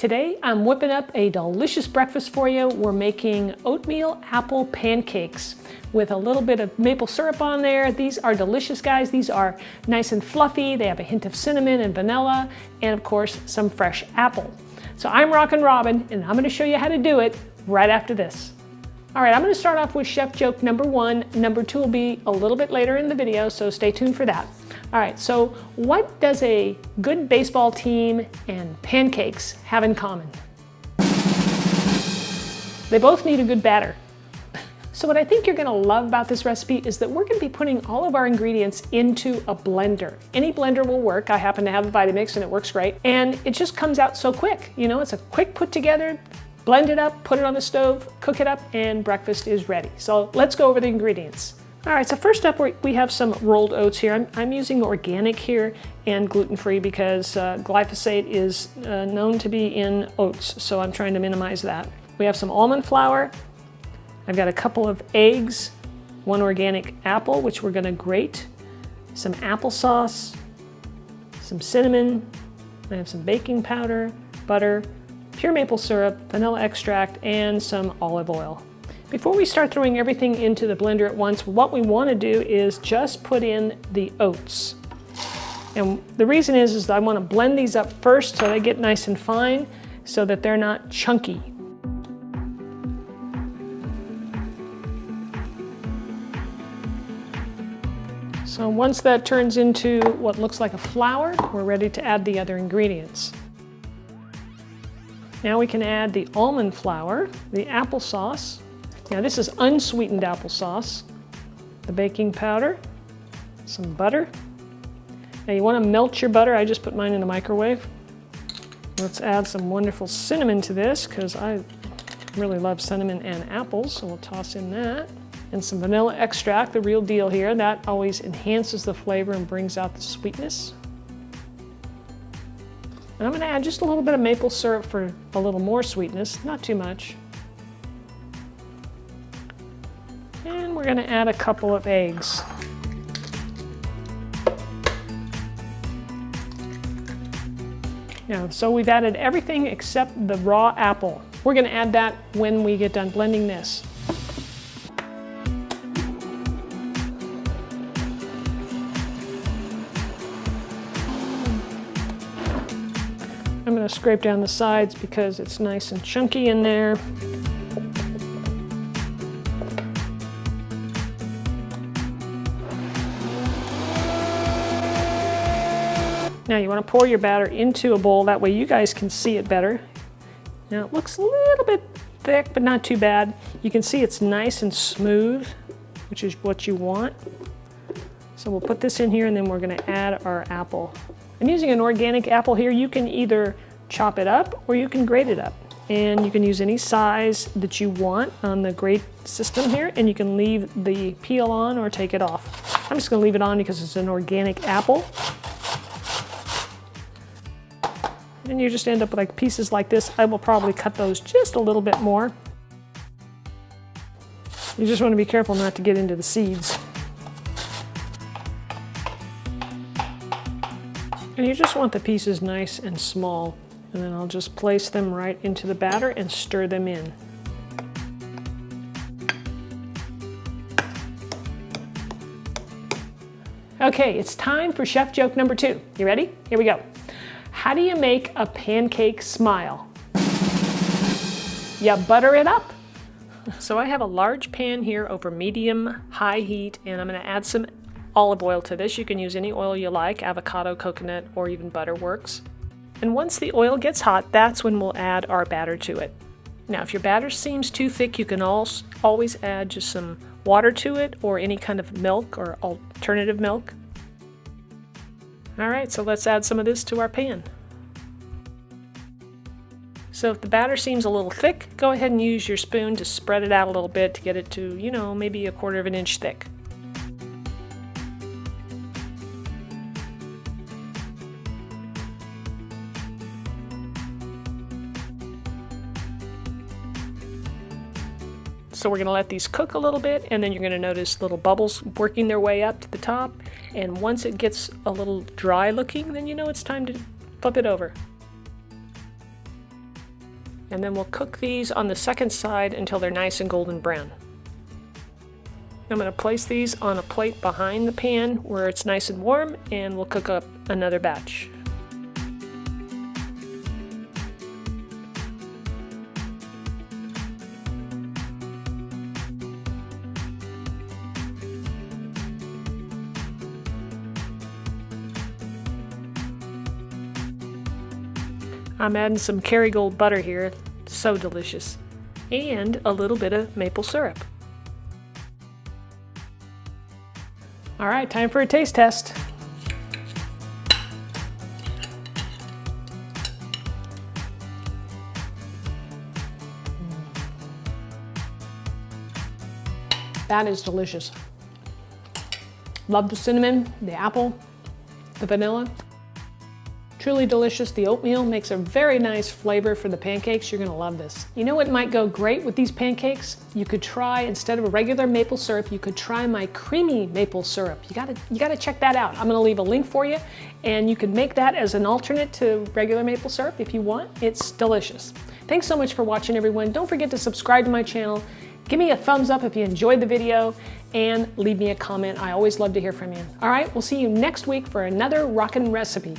Today I'm whipping up a delicious breakfast for you. We're making oatmeal apple pancakes with a little bit of maple syrup on there. These are delicious, guys. These are nice and fluffy. They have a hint of cinnamon and vanilla, and of course some fresh apple. So I'm Rockin' Robin, and I'm going to show you how to do it right after this. All right, I'm going to start off with chef joke number 1. Number 2 will be a little bit later in the video, so stay tuned for that. All right, so what does a good baseball team and pancakes have in common? They both need a good batter. So what I think you're gonna love about this recipe is that we're gonna be putting all of our ingredients into a blender. Any blender will work. I happen to have a Vitamix and it works great. And it just comes out so quick. You know, it's a quick put together, blend it up, put it on the stove, cook it up, and breakfast is ready. So let's go over the ingredients. All right, so first up we have some rolled oats here. I'm using organic here and gluten-free because glyphosate is known to be in oats, so I'm trying to minimize that. We have some almond flour. I've got a couple of eggs, 1 organic apple, which we're gonna grate, some applesauce, some cinnamon. I have some baking powder, butter, pure maple syrup, vanilla extract, and some olive oil. Before we start throwing everything into the blender at once, what we want to do is just put in the oats. And the reason is I want to blend these up first so they get nice and fine so that they're not chunky. So once that turns into what looks like a flour, we're ready to add the other ingredients. Now we can add the almond flour, the applesauce. Now this is unsweetened applesauce, the baking powder, some butter. Now you want to melt your butter. I just put mine in the microwave. Let's add some wonderful cinnamon to this because I really love cinnamon and apples, so we'll toss in that. And some vanilla extract, the real deal here. That always enhances the flavor and brings out the sweetness. And I'm going to add just a little bit of maple syrup for a little more sweetness, not too much. And we're going to add a couple of eggs. Now, so we've added everything except the raw apple. We're going to add that when we get done blending this. I'm going to scrape down the sides because it's nice and chunky in there. Now you want to pour your batter into a bowl, that way you guys can see it better. Now it looks a little bit thick, but not too bad. You can see it's nice and smooth, which is what you want. So we'll put this in here and then we're going to add our apple. I'm using an organic apple here. You can either chop it up or you can grate it up. And you can use any size that you want on the grate system here, and you can leave the peel on or take it off. I'm just going to leave it on because it's an organic apple. And you just end up with like pieces like this. I will probably cut those just a little bit more. You just want to be careful not to get into the seeds. And you just want the pieces nice and small. And then I'll just place them right into the batter and stir them in. Okay, it's time for chef joke number 2. You ready? Here we go. How do you make a pancake smile? You butter it up. So I have a large pan here over medium-high heat, and I'm going to add some olive oil to this. You can use any oil you like, avocado, coconut, or even butter works. And once the oil gets hot, that's when we'll add our batter to it. Now, if your batter seems too thick, you can always add just some water to it or any kind of milk or alternative milk. All right, so let's add some of this to our pan. So if the batter seems a little thick, go ahead and use your spoon to spread it out a little bit to get it to, you know, maybe 1/4 of an inch thick. So we're going to let these cook a little bit, and then you're going to notice little bubbles working their way up to the top. And once it gets a little dry looking, then you know it's time to flip it over. And then we'll cook these on the second side until they're nice and golden brown. I'm going to place these on a plate behind the pan where it's nice and warm, and we'll cook up another batch. I'm adding some Kerrygold butter here, so delicious, and a little bit of maple syrup. All right, time for a taste test. That is delicious. Love the cinnamon, the apple, the vanilla. Truly delicious. The oatmeal makes a very nice flavor for the pancakes. You're gonna love this. You know what might go great with these pancakes? You could try, instead of a regular maple syrup, you could try my creamy maple syrup. You gotta check that out. I'm gonna leave a link for you, and you could make that as an alternate to regular maple syrup if you want. It's delicious. Thanks so much for watching, everyone. Don't forget to subscribe to my channel. Give me a thumbs up if you enjoyed the video, and leave me a comment. I always love to hear from you. All right, we'll see you next week for another rockin' recipe.